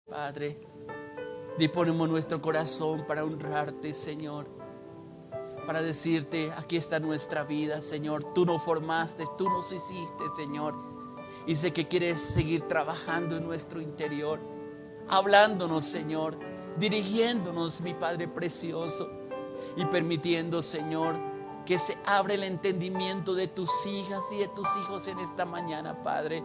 Padre, disponemos nuestro corazón para honrarte, Señor, para decirte, aquí está nuestra vida, Señor. Tú nos formaste, tú nos hiciste, Señor, y sé que quieres seguir trabajando en nuestro interior, hablándonos, Señor, dirigiéndonos, mi Padre precioso, y permitiendo, Señor, que se abra el entendimiento de tus hijas y de tus hijos en esta mañana, Padre,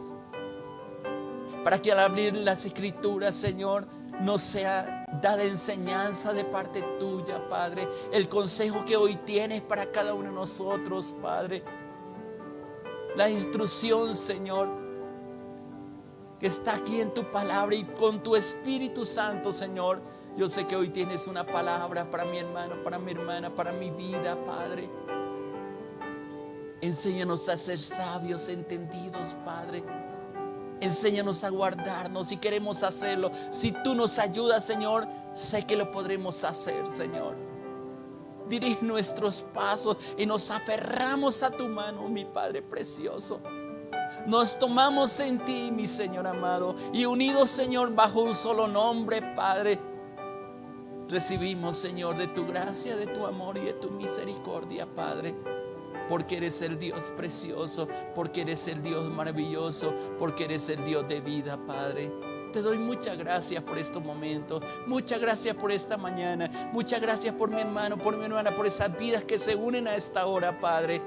para que al abrir las Escrituras, Señor, nos sea dada enseñanza de parte tuya, Padre, el consejo que hoy tienes para cada uno de nosotros, Padre, la instrucción, Señor, que está aquí en tu palabra, y con tu Espíritu Santo, Señor, yo sé que hoy tienes una palabra para mi hermano, para mi hermana, para mi vida, Padre. Enséñanos a ser sabios, entendidos, Padre. Enséñanos a guardarnos si queremos hacerlo. Si tú nos ayudas, Señor, sé que lo podremos hacer, Señor. Dirige nuestros pasos y nos aferramos a tu mano, mi Padre precioso. Nos tomamos en ti, mi Señor amado, y unidos, Señor, bajo un solo nombre, Padre, recibimos, Señor, de tu gracia, de tu amor y de tu misericordia, Padre. Porque eres el Dios precioso, porque eres el Dios maravilloso, porque eres el Dios de vida, Padre. Te doy muchas gracias por estos momentos, muchas gracias por esta mañana, muchas gracias por mi hermano, por mi hermana, por esas vidas que se unen a esta hora, Padre,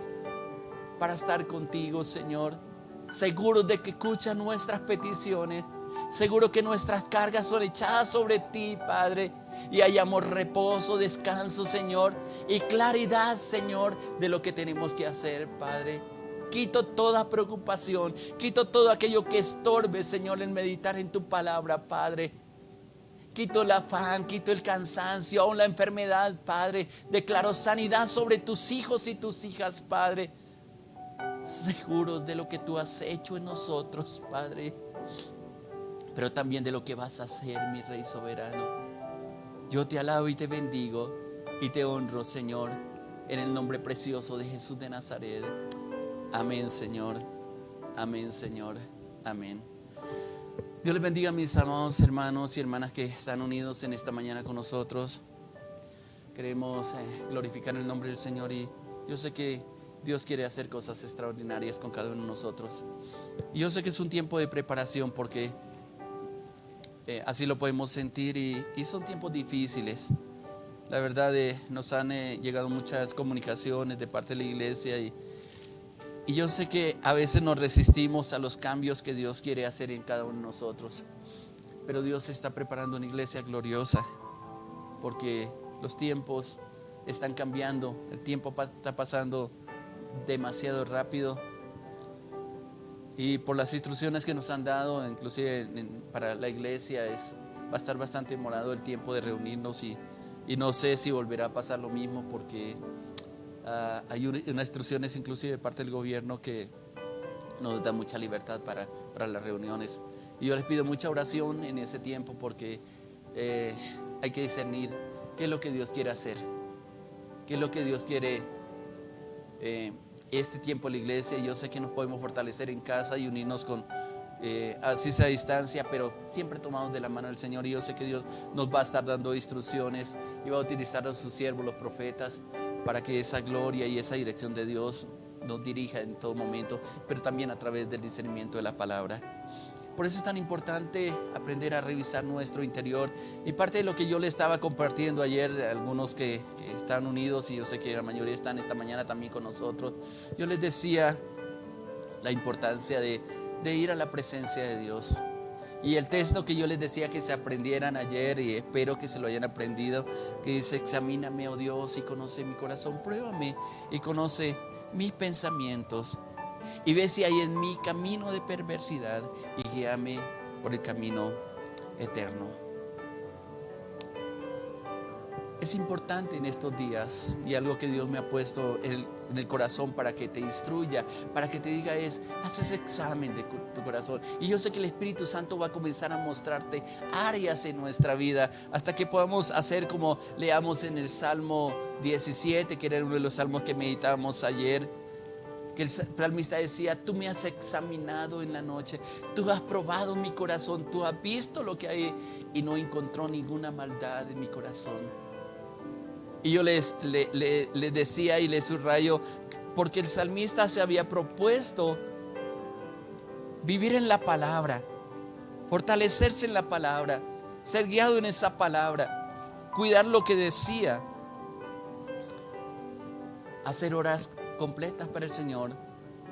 para estar contigo, Señor. Seguros de que escuchan nuestras peticiones, seguro que nuestras cargas son echadas sobre ti, Padre, y hallamos reposo, descanso, Señor, y claridad, Señor, de lo que tenemos que hacer, Padre. Quito toda preocupación, quito todo aquello que estorbe, Señor, en meditar en tu palabra, Padre. Quito el afán, quito el cansancio, aún la enfermedad, Padre. Declaro sanidad sobre tus hijos y tus hijas, Padre, seguros de lo que tú has hecho en nosotros, Padre, pero también de lo que vas a hacer, mi Rey soberano. Yo te alabo y te bendigo y te honro, Señor, en el nombre precioso de Jesús de Nazaret. Amén, Señor. Amén, Señor. Amén. Dios les bendiga a mis amados hermanos y hermanas que están unidos en esta mañana con nosotros. Queremos glorificar el nombre del Señor, y yo sé que Dios quiere hacer cosas extraordinarias con cada uno de nosotros. Y yo sé que es un tiempo de preparación, porque así lo podemos sentir, y son tiempos difíciles. La verdad, nos han llegado muchas comunicaciones de parte de la iglesia, y yo sé que a veces nos resistimos a los cambios que Dios quiere hacer en cada uno de nosotros. Pero Dios está preparando una iglesia gloriosa, porque los tiempos están cambiando. El tiempo está pasando demasiado rápido, y por las instrucciones que nos han dado, inclusive para la iglesia, va a estar bastante demorado el tiempo de reunirnos, y no sé si volverá a pasar lo mismo, porque hay unas instrucciones inclusive de parte del gobierno que nos da mucha libertad para las reuniones. Y yo les pido mucha oración en ese tiempo, porque hay que discernir qué es lo que Dios quiere hacer, qué es lo que Dios quiere este tiempo en la iglesia. Yo sé que nos podemos fortalecer en casa y unirnos con así sea a distancia, pero siempre tomados de la mano del Señor. Y yo sé que Dios nos va a estar dando instrucciones y va a utilizar a sus siervos, los profetas, para que esa gloria y esa dirección de Dios nos dirija en todo momento, pero también a través del discernimiento de la palabra. Por eso es tan importante aprender a revisar nuestro interior. Y parte de lo que yo le estaba compartiendo ayer, algunos que están unidos, y yo sé que la mayoría están esta mañana también con nosotros, yo les decía la importancia de ir a la presencia de Dios. Y el texto que yo les decía que se aprendieran ayer, y espero que se lo hayan aprendido, que dice: examíname, oh Dios, y conoce mi corazón, pruébame y conoce mis pensamientos, y ve si hay en mí camino de perversidad, y guíame por el camino eterno. Es importante en estos días, y algo que Dios me ha puesto en el corazón para que te instruya, para que te diga, haz ese examen de tu corazón. Y yo sé que el Espíritu Santo va a comenzar a mostrarte áreas en nuestra vida, hasta que podamos hacer como leamos en el Salmo 17, que era uno de los salmos que meditábamos ayer. Que el salmista decía: tú me has examinado en la noche, tú has probado mi corazón, tú has visto lo que hay y no encontró ninguna maldad en mi corazón. Y yo les decía y les subrayo, porque el salmista se había propuesto vivir en la palabra, fortalecerse en la palabra, ser guiado en esa palabra, cuidar lo que decía, hacer horas completas para el Señor,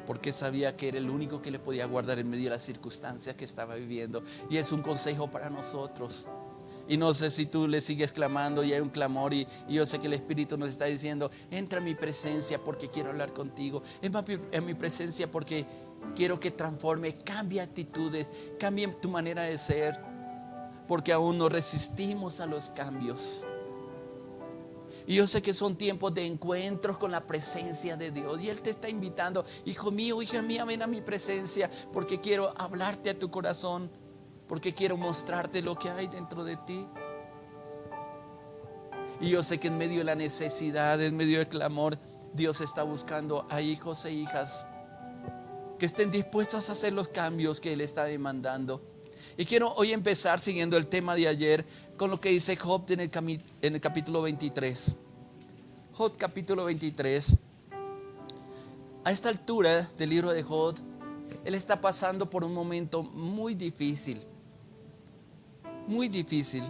porque sabía que era el único que le podía guardar en medio de las circunstancias que estaba viviendo. Y es un consejo para nosotros. Y no sé si tú le sigues clamando y hay un clamor, y yo sé que el Espíritu nos está diciendo: entra en mi presencia porque quiero hablar contigo, en mi presencia porque quiero que transforme, cambie actitudes, cambie tu manera de ser, porque aún no resistimos a los cambios. Y yo sé que son tiempos de encuentros con la presencia de Dios, y Él te está invitando: hijo mío, hija mía, ven a mi presencia, porque quiero hablarte a tu corazón, porque quiero mostrarte lo que hay dentro de ti. Y yo sé que en medio de la necesidad, en medio del clamor, Dios está buscando a hijos e hijas que estén dispuestos a hacer los cambios que Él está demandando. Y quiero hoy empezar siguiendo el tema de ayer con lo que dice Job en el capítulo 23. Job capítulo 23. A esta altura del libro de Job, él está pasando por un momento muy difícil. Muy difícil.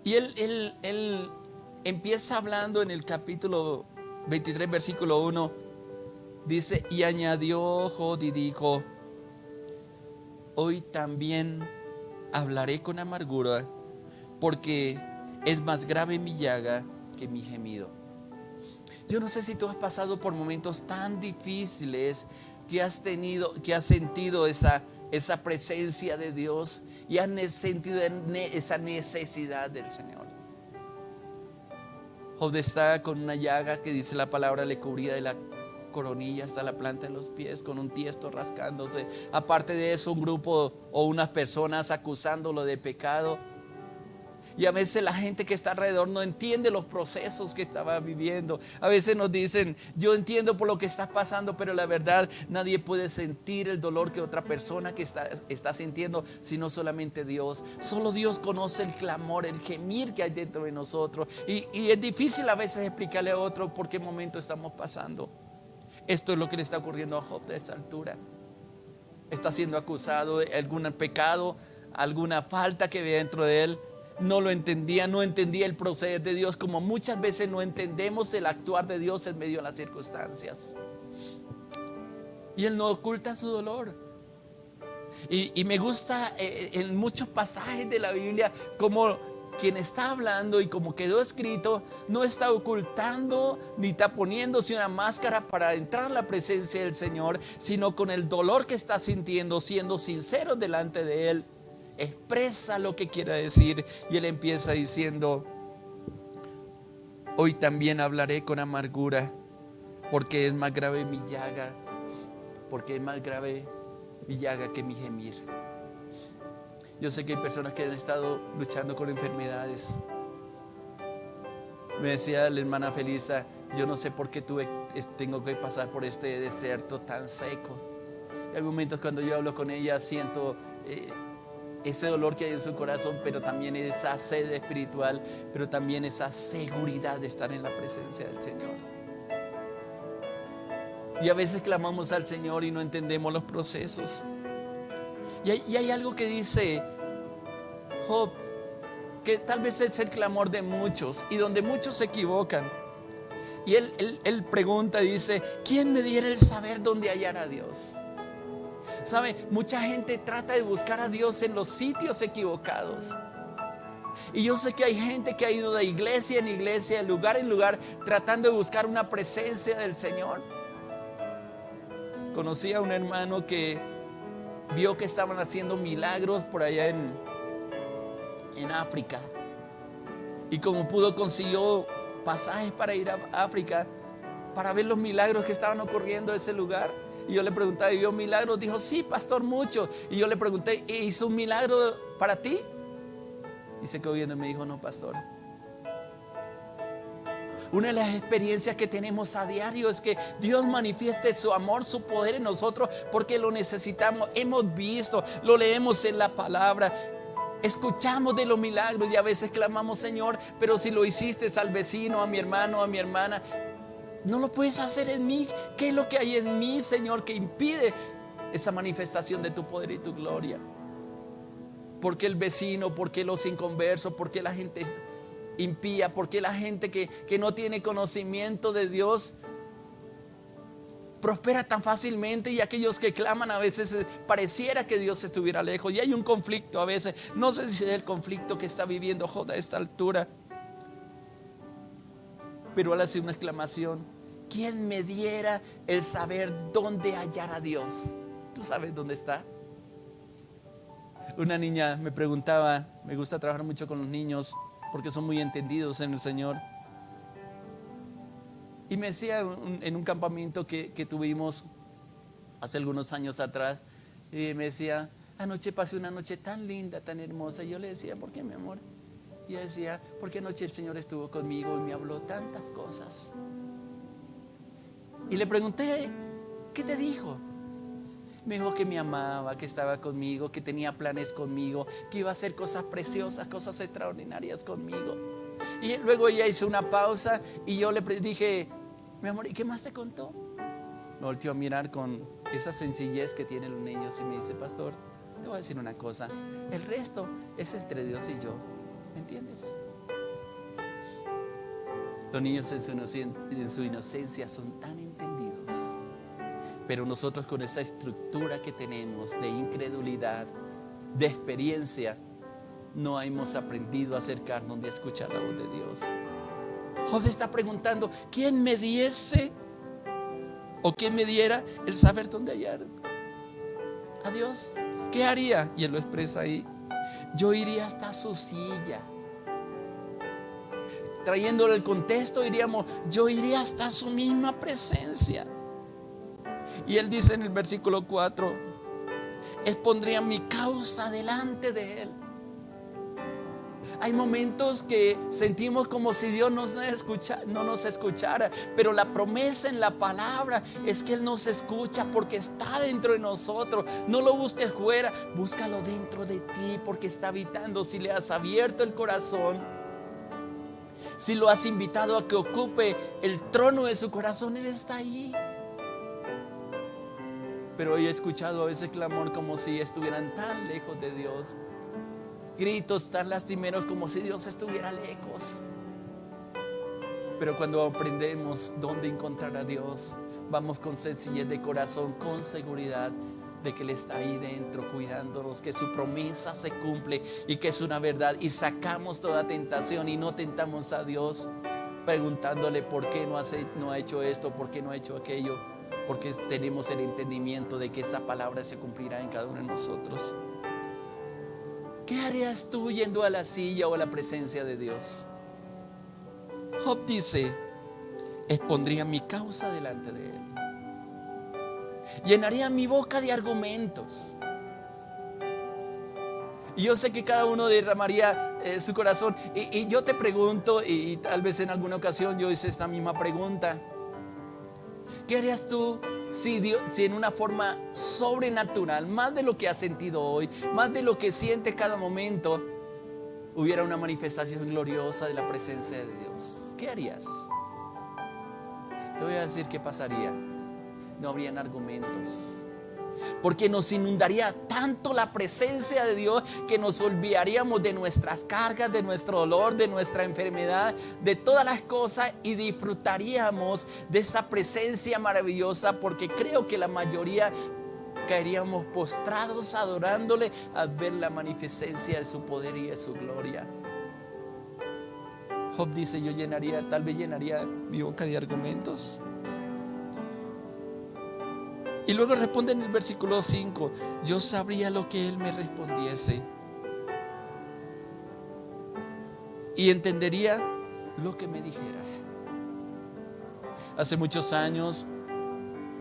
Y él empieza hablando en el capítulo 23, versículo 1. Dice: y añadió Job y dijo: hoy también hablaré con amargura, porque es más grave mi llaga que mi gemido. Yo no sé si tú has pasado por momentos tan difíciles que has sentido esa presencia de Dios y has sentido esa necesidad del Señor. Job está con una llaga que dice la palabra le cubría de la coronilla hasta la planta de los pies, con un tiesto rascándose. Aparte de eso, un grupo o unas personas acusándolo de pecado. Y a veces la gente que está alrededor no entiende los procesos que estaba viviendo. A veces nos dicen: yo entiendo por lo que estás pasando, pero la verdad, nadie puede sentir el dolor que otra persona que está sintiendo, sino solamente Dios. Solo Dios conoce el clamor, el gemir que hay dentro de nosotros. Y es difícil a veces explicarle a otro por qué momento estamos pasando. Esto es lo que le está ocurriendo a Job de esta altura. Está siendo acusado de algún pecado, alguna falta que ve dentro de él. No lo entendía, no entendía el proceder de Dios, como muchas veces no entendemos el actuar de Dios en medio de las circunstancias. Y él no oculta su dolor. Y me gusta en muchos pasajes de la Biblia como quien está hablando, y como quedó escrito, no está ocultando ni está poniéndose una máscara para entrar a la presencia del Señor, sino con el dolor que está sintiendo, siendo sincero delante de Él, expresa lo que quiere decir. Y él empieza diciendo: hoy también hablaré con amargura, porque es más grave mi llaga, porque es más grave mi llaga que mi gemir. Yo sé que hay personas que han estado luchando con enfermedades. Me decía la hermana Felisa: yo no sé por qué tengo que pasar por este desierto tan seco. Y hay momentos cuando yo hablo con ella, siento ese dolor que hay en su corazón, pero también esa sed espiritual, pero también esa seguridad de estar en la presencia del Señor. Y a veces clamamos al Señor y no entendemos los procesos. Y hay algo que dice Job, que tal vez es el clamor de muchos y donde muchos se equivocan. Y él pregunta, dice: ¿quién me diera el saber dónde hallar a Dios? ¿Sabe? Mucha gente trata de buscar a Dios en los sitios equivocados. Y yo sé que hay gente que ha ido de iglesia en iglesia, de lugar en lugar, tratando de buscar una presencia del Señor. Conocí a un hermano que vio que estaban haciendo milagros por allá en África. Y como pudo, consiguió pasajes para ir a África para ver los milagros que estaban ocurriendo en ese lugar. Y yo le preguntaba: ¿y vio milagros? Dijo: sí, pastor, mucho. Y yo le pregunté: ¿hizo un milagro para ti? Y se quedó viendo y me dijo: no, pastor. Una de las experiencias que tenemos a diario es que Dios manifieste su amor, su poder en nosotros porque lo necesitamos. Hemos visto, lo leemos en la palabra, escuchamos de los milagros y a veces clamamos: Señor, pero si lo hiciste al vecino, a mi hermano, a mi hermana, no lo puedes hacer en mí. ¿Qué es lo que hay en mí, Señor, que impide esa manifestación de tu poder y tu gloria? ¿Por qué el vecino? ¿Por qué los inconversos? ¿Por qué la gente impía? ¿Por qué la gente que no tiene conocimiento de Dios prospera tan fácilmente? Y aquellos que claman, a veces pareciera que Dios estuviera lejos. Y hay un conflicto a veces. No sé si es el conflicto que está viviendo Job a esta altura, pero él hace una exclamación: ¿quién me diera el saber dónde hallar a Dios? ¿Tú sabes dónde está? Una niña me preguntaba, me gusta trabajar mucho con los niños porque son muy entendidos en el Señor, y me decía en un campamento que tuvimos hace algunos años atrás, y me decía: anoche pasé una noche tan linda, tan hermosa. Y yo le decía: ¿por qué, mi amor? Y ella decía: porque anoche el Señor estuvo conmigo y me habló tantas cosas. Y le pregunté: ¿qué te dijo? Me dijo que me amaba, que estaba conmigo, que tenía planes conmigo, que iba a hacer cosas preciosas, cosas extraordinarias conmigo. Y luego ella hizo una pausa y yo le dije: mi amor, ¿y qué más te contó? Me volteó a mirar con esa sencillez que tienen los niños y me dice: pastor, te voy a decir una cosa, el resto es entre Dios y yo, ¿me entiendes? Los niños en su inocencia son tan entendidos, pero nosotros, con esa estructura que tenemos de incredulidad, de experiencia, no hemos aprendido a acercarnos y a escuchar la voz de Dios. Job está preguntando: ¿quién me diese o quién me diera el saber dónde hallar a Dios? ¿Qué haría? Y él lo expresa ahí: yo iría hasta su silla. Trayéndole el contexto, diríamos: yo iría hasta su misma presencia. Y él dice en el versículo 4: expondría mi causa delante de él. Hay momentos que sentimos como si Dios no nos escuchara, pero la promesa en la palabra es que Él nos escucha porque está dentro de nosotros. No lo busques fuera, búscalo dentro de ti porque está habitando. Si le has abierto el corazón, si lo has invitado a que ocupe el trono de su corazón, Él está ahí. Pero hoy he escuchado a veces clamor como si estuvieran tan lejos de Dios, gritos tan lastimeros como si Dios estuviera lejos. Pero cuando aprendemos dónde encontrar a Dios, vamos con sencillez de corazón, con seguridad de que Él está ahí dentro cuidándonos, que su promesa se cumple y que es una verdad. Y sacamos toda tentación y no tentamos a Dios preguntándole: ¿por qué no ha hecho esto? ¿Por qué no ha hecho aquello? Porque tenemos el entendimiento de que esa palabra se cumplirá en cada uno de nosotros. ¿Qué harías tú yendo a la silla o a la presencia de Dios? Job dice: expondría mi causa delante de Él, llenaría mi boca de argumentos. Y yo sé que cada uno derramaría su corazón. Y yo te pregunto, y tal vez en alguna ocasión yo hice esta misma pregunta: ¿qué harías tú si en una forma sobrenatural, más de lo que has sentido hoy, más de lo que sientes cada momento, hubiera una manifestación gloriosa de la presencia de Dios? ¿Qué harías? Te voy a decir qué pasaría. No habrían argumentos, porque nos inundaría tanto la presencia de Dios que nos olvidaríamos de nuestras cargas, de nuestro dolor, de nuestra enfermedad, de todas las cosas, y disfrutaríamos de esa presencia maravillosa, porque creo que la mayoría caeríamos postrados adorándole al ver la magnificencia de su poder y de su gloria. Job dice: yo tal vez llenaría mi boca de argumentos. Y luego responde en el versículo 5: yo sabría lo que Él me respondiese y entendería lo que me dijera. Hace muchos años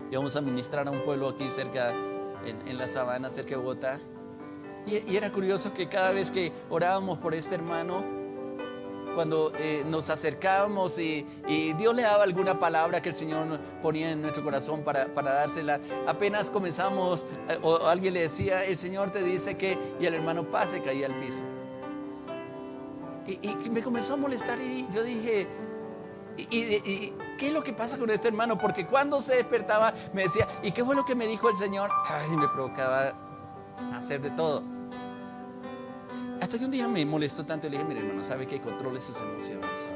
íbamos a ministrar a un pueblo aquí cerca, en la sabana, cerca de Bogotá. Y era curioso que cada vez que orábamos por este hermano, cuando nos acercábamos y Dios le daba alguna palabra que el Señor ponía en nuestro corazón para dársela. Apenas comenzamos, o alguien le decía, el Señor te dice que, y el hermano pase, caía al piso. Y me comenzó a molestar y yo dije, ¿y qué es lo que pasa con este hermano? Porque cuando se despertaba me decía, ¿y qué fue lo que me dijo el Señor? Ay, me provocaba hacer de todo. Hasta que un día me molestó tanto y le dije, mire hermano, ¿sabe qué? Controle sus emociones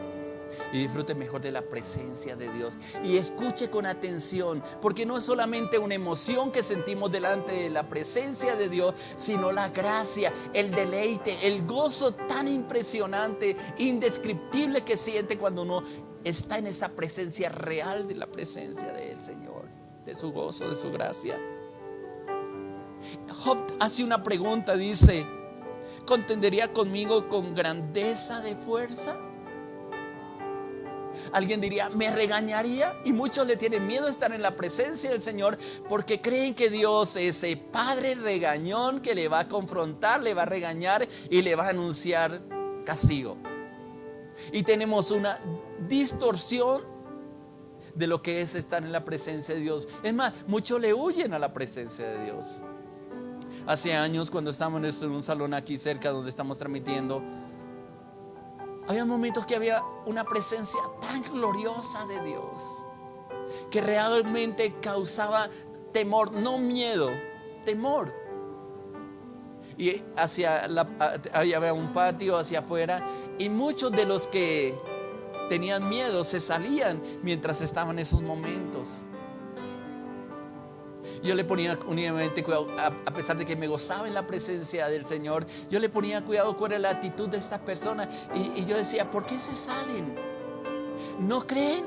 y disfrute mejor de la presencia de Dios y escuche con atención, porque no es solamente una emoción que sentimos delante de la presencia de Dios, sino la gracia, el deleite, el gozo tan impresionante, indescriptible que siente cuando uno está en esa presencia real de la presencia del Señor, de su gozo, de su gracia. Job hace una pregunta, dice, ¿contendería conmigo con grandeza de fuerza? Alguien diría, ¿me regañaría? Y muchos le tienen miedo a estar en la presencia del Señor porque creen que Dios es ese padre regañón que le va a confrontar, le va a regañar y le va a anunciar castigo. Y tenemos una distorsión de lo que es estar en la presencia de Dios. Es más, muchos le huyen a la presencia de Dios. Hace años, cuando estábamos en un salón aquí cerca donde estamos transmitiendo, había momentos que había una presencia tan gloriosa de Dios que realmente causaba temor, no miedo, temor. Y había un patio hacia afuera y muchos de los que tenían miedo se salían mientras estaban en esos momentos. Yo le ponía únicamente cuidado, a pesar de que me gozaba en la presencia del Señor, yo le ponía cuidado con la actitud de estas personas. Y yo decía, ¿por qué se salen? ¿No creen?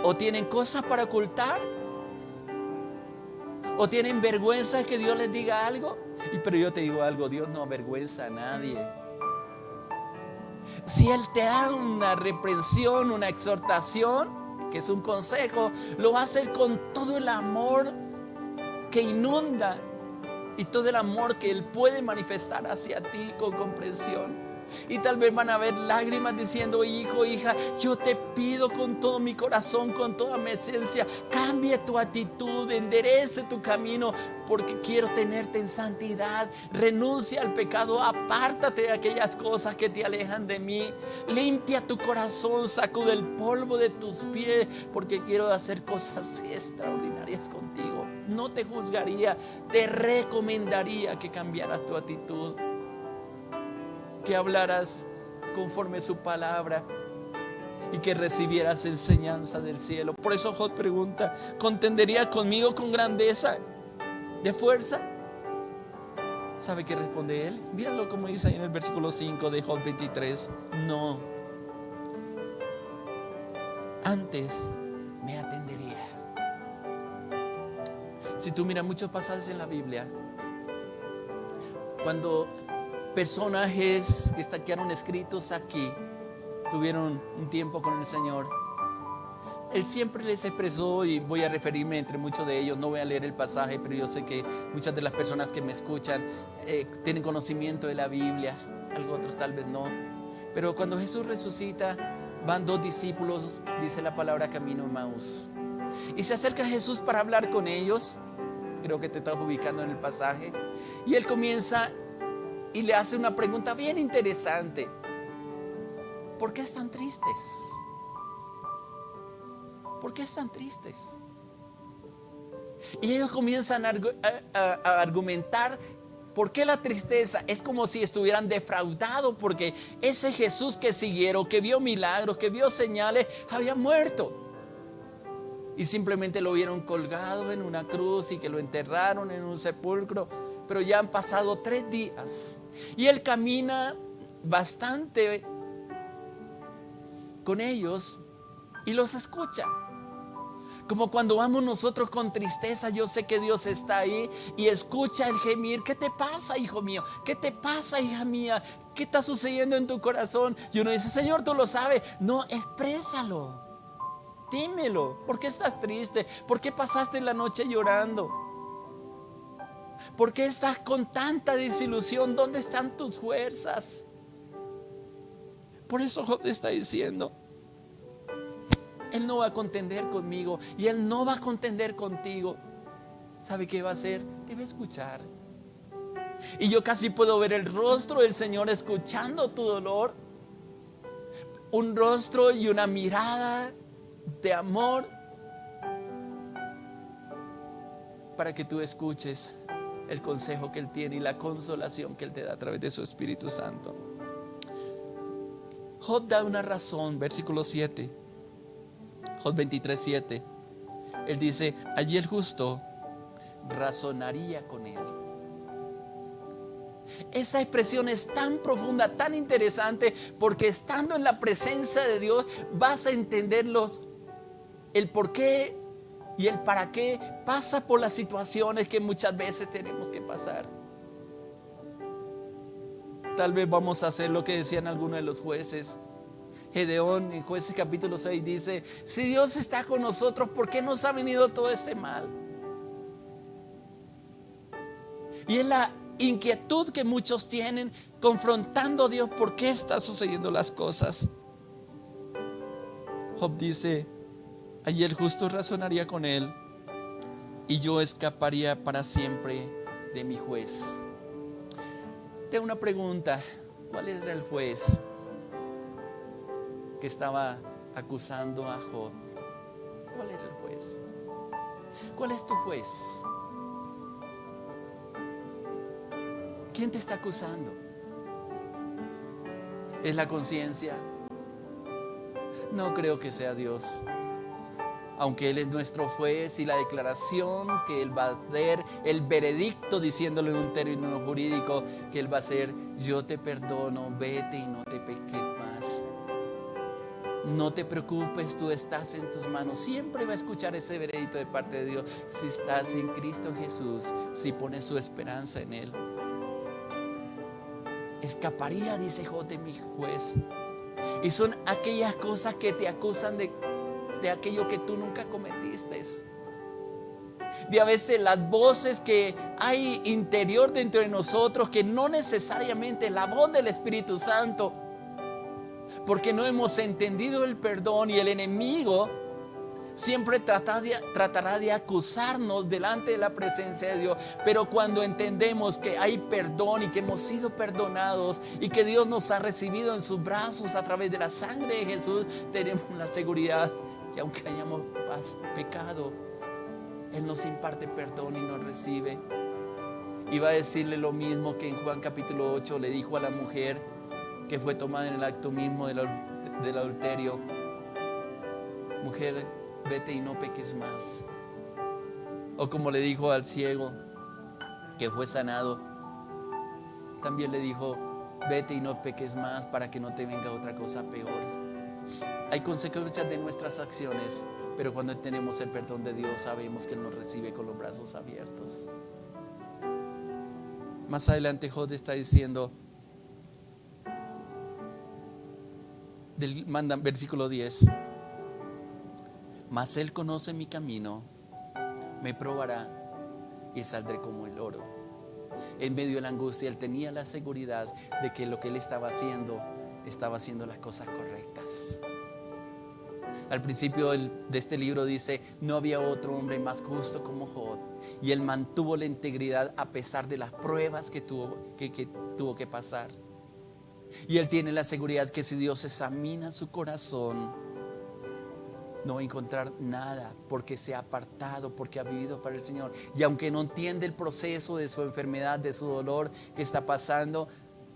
¿O tienen cosas para ocultar? ¿O tienen vergüenza que Dios les diga algo? Pero yo te digo algo, Dios no avergüenza a nadie. Si Él te da una reprensión, una exhortación, que es un consejo, lo va a hacer con todo el amor que inunda y todo el amor que Él puede manifestar hacia ti con comprensión. Y tal vez van a haber lágrimas diciendo, hijo, hija, yo te pido con todo mi corazón, con toda mi esencia, cambie tu actitud, enderece tu camino, porque quiero tenerte en santidad. Renuncia al pecado, apártate de aquellas cosas que te alejan de mí. Limpia tu corazón, sacude el polvo de tus pies, porque quiero hacer cosas extraordinarias contigo. No te juzgaría, te recomendaría que cambiaras tu actitud, que hablaras conforme su palabra y que recibieras enseñanza del cielo. Por eso Job pregunta, ¿contendería conmigo con grandeza de fuerza? ¿Sabe qué responde él? Míralo como dice ahí en el versículo 5 de Job 23. No, antes me atendería. Si tú miras muchos pasajes en la Biblia, cuando personajes que quedaron escritos aquí tuvieron un tiempo con el Señor, Él siempre les expresó, y voy a referirme entre muchos de ellos, no voy a leer el pasaje, pero yo sé que muchas de las personas que me escuchan tienen conocimiento de la Biblia, otros tal vez no. Pero cuando Jesús resucita, van dos discípulos, dice la palabra, camino a Emaús, y se acerca Jesús para hablar con ellos. Creo que te estás ubicando en el pasaje. Y Él comienza y le hace una pregunta bien interesante. ¿Por qué están tristes? ¿Por qué están tristes? Y ellos comienzan a argumentar por qué la tristeza. Es como si estuvieran defraudados, porque ese Jesús que siguieron, que vio milagros, que vio señales, había muerto. Y simplemente lo vieron colgado en una cruz y que lo enterraron en un sepulcro. Pero ya han pasado 3 días y Él camina bastante con ellos y los escucha. Como cuando vamos nosotros con tristeza, yo sé que Dios está ahí y escucha el gemir. ¿Qué te pasa, hijo mío? ¿Qué te pasa, hija mía? ¿Qué está sucediendo en tu corazón? Y uno dice, Señor, tú lo sabes. No, exprésalo. Dímelo. ¿Por qué estás triste? ¿Por qué pasaste la noche llorando? ¿Por qué estás con tanta desilusión? ¿Dónde están tus fuerzas? Por eso Job está diciendo, Él no va a contender conmigo y Él no va a contender contigo. ¿Sabe qué va a hacer? Te va a escuchar. Y yo casi puedo ver el rostro del Señor escuchando tu dolor. Un rostro y una mirada de amor para que tú escuches el consejo que Él tiene y la consolación que Él te da a través de su Espíritu Santo. Job da una razón, versículo 7, Job 23:7. Él dice: allí el justo razonaría con él. Esa expresión es tan profunda, tan interesante, porque estando en la presencia de Dios vas a entender el por qué y el para qué pasa por las situaciones que muchas veces tenemos que pasar. Tal vez vamos a hacer lo que decían algunos de los jueces. Gedeón en Jueces capítulo 6 dice: si Dios está con nosotros, ¿por qué nos ha venido todo este mal? Y es la inquietud que muchos tienen confrontando a Dios, ¿por qué están sucediendo las cosas? Job dice: allí el justo razonaría con él, y yo escaparía para siempre de mi juez. Tengo una pregunta: ¿cuál era el juez que estaba acusando a Job? ¿Cuál era el juez? ¿Cuál es tu juez? ¿Quién te está acusando? ¿Es la conciencia? No creo que sea Dios. Aunque Él es nuestro juez y la declaración que Él va a hacer, el veredicto, diciéndolo en un término jurídico, que Él va a hacer: yo te perdono, vete y no te peques más. No te preocupes, tú estás en tus manos. Siempre va a escuchar ese veredicto de parte de Dios. Si estás en Cristo Jesús, si pones su esperanza en Él. Escaparía, dice Job, de mi juez. Y son aquellas cosas que te acusan de aquello que tú nunca cometiste. De a veces las voces que hay interior dentro de nosotros, que no necesariamente es la voz del Espíritu Santo, porque no hemos entendido el perdón, y el enemigo siempre tratará de acusarnos delante de la presencia de Dios. Pero cuando entendemos que hay perdón y que hemos sido perdonados y que Dios nos ha recibido en sus brazos a través de la sangre de Jesús, tenemos la seguridad que aunque hayamos pecado, Él nos imparte perdón y nos recibe. Y va a decirle lo mismo que en Juan capítulo 8 le dijo a la mujer que fue tomada en el acto mismo del adulterio: mujer, vete y no peques más. O como le dijo al ciego que fue sanado, también le dijo: vete y no peques más, para que no te venga otra cosa peor. Hay consecuencias de nuestras acciones, pero cuando tenemos el perdón de Dios, sabemos que Él nos recibe con los brazos abiertos. Más adelante Job está diciendo, versículo 10: mas Él conoce mi camino, me probará y saldré como el oro. En medio de la angustia, Él tenía la seguridad de que lo que Él estaba haciendo las cosas correctas. Al principio de este libro dice: no había otro hombre más justo como Job, y él mantuvo la integridad a pesar de las pruebas que tuvo que pasar. Y él tiene la seguridad que si Dios examina su corazón, no va a encontrar nada, porque se ha apartado, porque ha vivido para el Señor. Y aunque no entiende el proceso de su enfermedad, de su dolor que está pasando,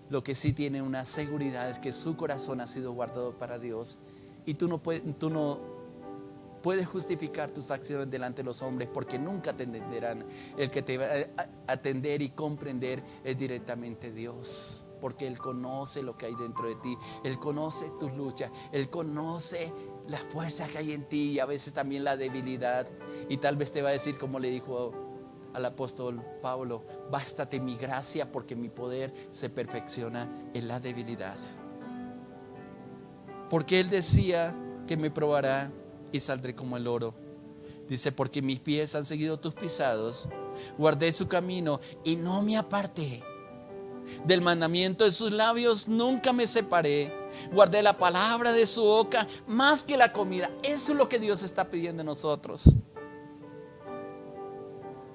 lo que sí tiene una seguridad es que su corazón ha sido guardado para Dios. Y tú no puedes justificar tus acciones delante de los hombres, porque nunca te entenderán. El que te va a atender y comprender es directamente Dios, porque Él conoce lo que hay dentro de ti. Él conoce tus luchas, Él conoce la fuerza que hay en ti, y a veces también la debilidad. Y tal vez te va a decir, como le dijo al apóstol Pablo: bástate mi gracia, porque mi poder se perfecciona en la debilidad. Porque Él decía que me probará y saldré como el oro. Dice: porque mis pies han seguido tus pisados, guardé su camino y no me aparté. Del mandamiento de sus labios nunca me separé. Guardé la palabra de su boca más que la comida. Eso es lo que Dios está pidiendo de nosotros.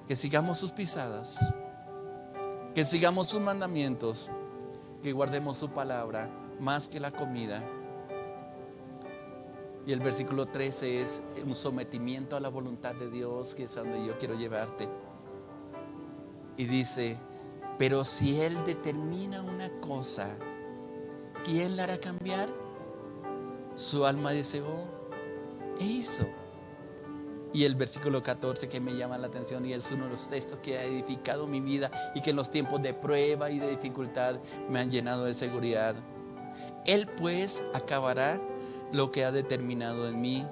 Que sigamos sus pisadas, que sigamos sus mandamientos, que guardemos su palabra más que la comida. Y el versículo 13 es un sometimiento a la voluntad de Dios, que es a donde yo quiero llevarte. Y dice: pero si Él determina una cosa, ¿quién la hará cambiar? Su alma deseó e hizo. Y el versículo 14 que me llama la atención, y es uno de los textos que ha edificado mi vida y que en los tiempos de prueba y de dificultad me han llenado de seguridad. Él pues acabará lo que ha determinado en mí,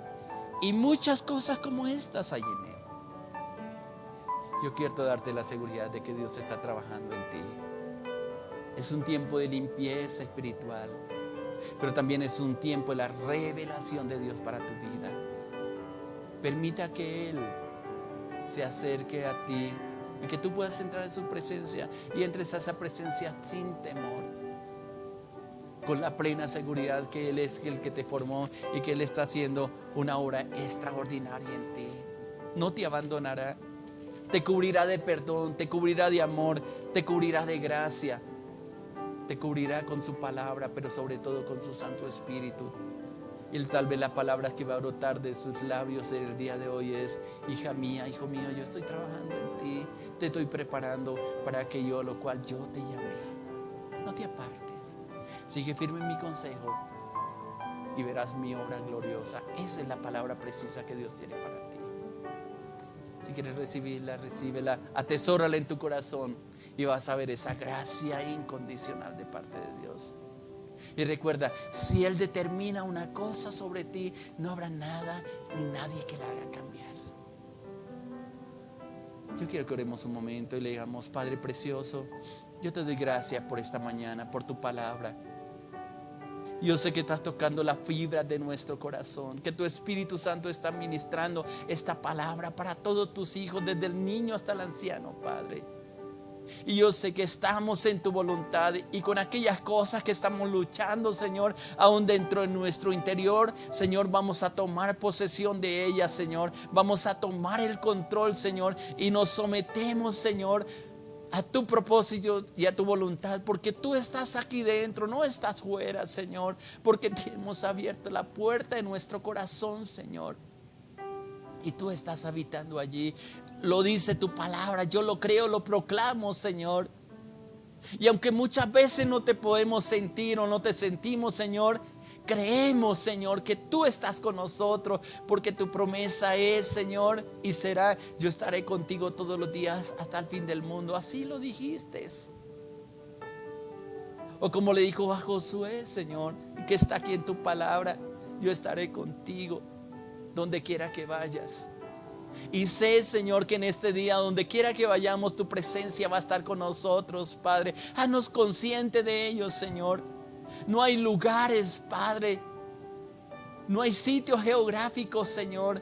y muchas cosas como estas hay en Él. Yo quiero darte la seguridad de que Dios está trabajando en ti. Es un tiempo de limpieza espiritual, pero también es un tiempo de la revelación de Dios para tu vida. Permita que Él se acerque a ti y que tú puedas entrar en su presencia y entres a esa presencia sin temor, con la plena seguridad que Él es el que te formó y que Él está haciendo una obra extraordinaria en ti. No te abandonará. Te cubrirá de perdón, te cubrirá de amor, te cubrirá de gracia, te cubrirá con su palabra, pero sobre todo con su Santo Espíritu. Y tal vez la palabra que va a brotar de sus labios en el día de hoy es: hija mía, hijo mío, yo estoy trabajando en ti, te estoy preparando para aquello a lo cual yo te llamé. No te apartes, sigue firme en mi consejo y verás mi obra gloriosa. Esa es la palabra precisa que Dios tiene para ti. Si quieres recibirla, recíbela, atesórala en tu corazón y vas a ver esa gracia incondicional de parte de Dios. Y recuerda, si Él determina una cosa sobre ti, no habrá nada ni nadie que la haga cambiar. Yo quiero que oremos un momento y le digamos: Padre precioso, yo te doy gracias por esta mañana, por tu palabra. Yo sé que estás tocando las fibras de nuestro corazón, que tu Espíritu Santo está ministrando esta palabra para todos tus hijos, desde el niño hasta el anciano, Padre. Y yo sé que estamos en tu voluntad, y con aquellas cosas que estamos luchando, Señor, aún dentro de nuestro interior, Señor, vamos a tomar posesión de ellas, Señor. Vamos a tomar el control, Señor, y nos sometemos, Señor, a tu propósito y a tu voluntad, porque tú estás aquí dentro, no estás fuera, Señor, porque te hemos abierto la puerta de nuestro corazón, Señor, y tú estás habitando allí. Lo dice tu palabra, yo lo creo, lo proclamo, Señor. Y aunque muchas veces no te podemos sentir o no te sentimos, Señor, creemos, Señor, que tú estás con nosotros, porque tu promesa es, Señor, y será: yo estaré contigo todos los días hasta el fin del mundo. Así lo dijiste. O como le dijo a Josué, Señor, que está aquí en tu palabra: yo estaré contigo donde quiera que vayas. Y sé, Señor, que en este día, donde quiera que vayamos, tu presencia va a estar con nosotros, Padre. Haznos consciente de ello, Señor. No hay lugares, Padre, no hay sitios geográficos, Señor.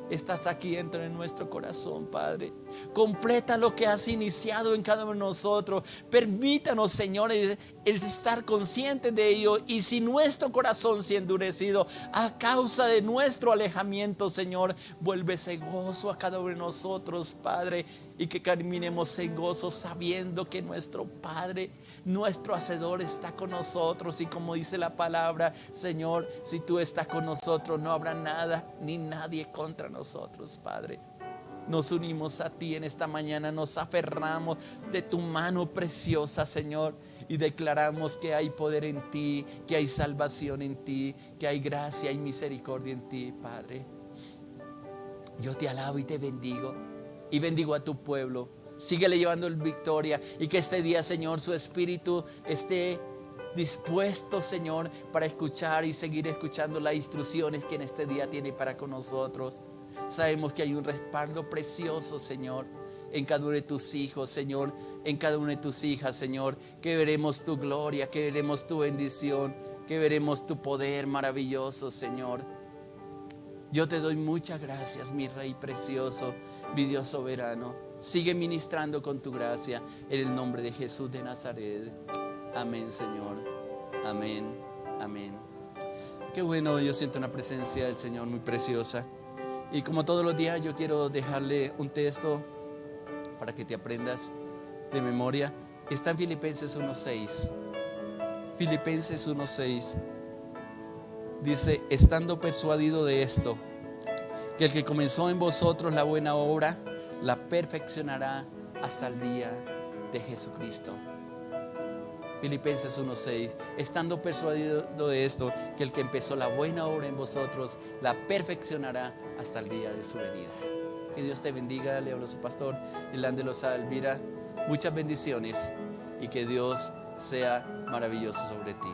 Estás aquí dentro de nuestro corazón, Padre. Completa lo que has iniciado en cada uno de nosotros. Permítanos, Señor, el estar conscientes de ello. Y si nuestro corazón se ha endurecido a causa de nuestro alejamiento, Señor, vuelve ese gozo a cada uno de nosotros, Padre. Y que caminemos en gozo, sabiendo que nuestro Padre, nuestro Hacedor, está con nosotros. Y como dice la palabra, Señor, si tú estás con nosotros, no habrá nada ni nadie contra nosotros, Padre. Nos unimos a ti en esta mañana, nos aferramos de tu mano preciosa, Señor, y declaramos que hay poder en ti, que hay salvación en ti, que hay gracia y misericordia en ti, Padre. Yo te alabo y te bendigo, y bendigo a tu pueblo. Síguele llevando en victoria, y que este día, Señor, su espíritu esté dispuesto, Señor, para escuchar y seguir escuchando las instrucciones que en este día tiene para con nosotros. Sabemos que hay un respaldo precioso, Señor, en cada uno de tus hijos, Señor, en cada una de tus hijas, Señor, que veremos tu gloria, que veremos tu bendición, que veremos tu poder maravilloso, Señor. Yo te doy muchas gracias, mi Rey precioso, mi Dios soberano. Sigue ministrando con tu gracia en el nombre de Jesús de Nazaret. Amén, Señor. Amén, amén. Qué bueno, yo siento una presencia del Señor muy preciosa. Y como todos los días, yo quiero dejarle un texto para que te aprendas de memoria. Está en Filipenses 1:6. Filipenses 1:6 dice: estando persuadido de esto, que el que comenzó en vosotros la buena obra, la perfeccionará hasta el día de Jesucristo. Filipenses 1:6, estando persuadido de esto, que el que empezó la buena obra en vosotros, la perfeccionará hasta el día de su venida. Que Dios te bendiga. Le hablo a su pastor, Elándelo Elvira. Muchas bendiciones y que Dios sea maravilloso sobre ti.